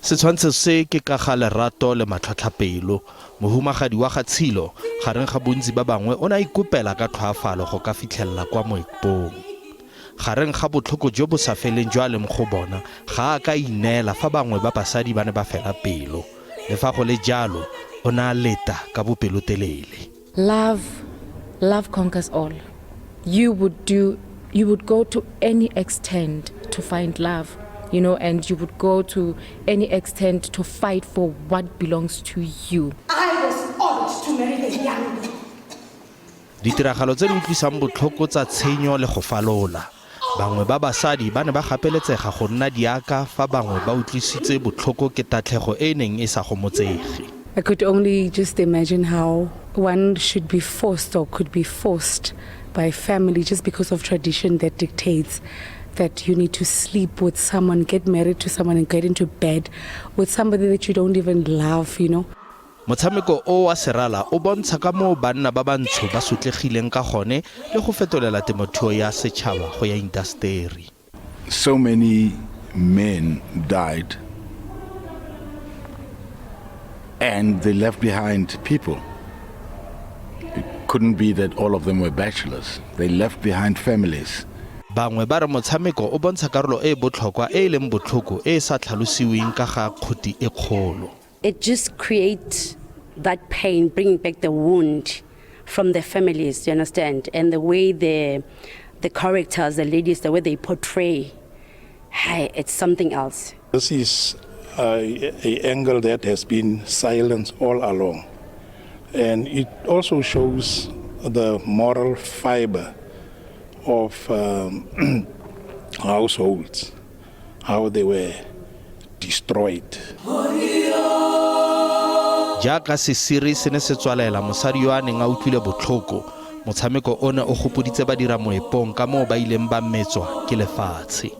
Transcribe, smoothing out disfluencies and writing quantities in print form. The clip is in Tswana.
Setshwantsho se ke ka ga lerato le matlhotlhapelo. Mohumagadi wa ga Tshilo gareng ga bontsi ba bangwe o na ikopela ka tlhoafalo go ka fitlhelela kwa moepong. Gareng ga botlhoko jo bo sa feleng jwa leng go bona ga a ka inela fa bangwe ba basadi ba ne ba fela pelo. Le fa go le jalo o na leta ka bopelotelele. Love conquers all. You would go to any extent to find love, you know, and you would go to any extent to fight for what belongs to you. I was ordered to marry the young. Ditiragalo tse di utlwisang botlhoko tsa tshenyo le go falola. Bangwe ba basadi ba ne ba gapeletsega go nna diaka fa bangwe ba utlwisitse botlhoko ke tatlhego e neng e sa gomotsege. I could only just imagine how one should be forced or could be forced by family just because of tradition that dictates that you need to sleep with someone, get married to someone and get into bed with somebody that you don't even love, you know. Motshameko o wa serala o bontsha ka moo banna ba bantsho ba sotlegileng ka gone le go fetolela temothuo ya setšhaba go ya industry. So many men died and they left behind people. It couldn't be that all of them were bachelors. They left behind families. Bangwe ba re motshameko o bontsha karolo e botlhokwa e leng botlhoko e sa tlhalosiweng ka ga khuti e kgolo. It just creates that pain, bringing back the wound from the families, you understand? And the way the characters, the ladies, the way they portray, it's something else. This is an angle that has been silenced all along. And it also shows the moral fiber of households, how they were destroyed. Jaaka sesiri se ne se tswalela mosadi yo a neng a utlwile botlhoko, motshameko one o gopoditse badiramoepong ka moo ba ileng ba metswa ke lefatshe.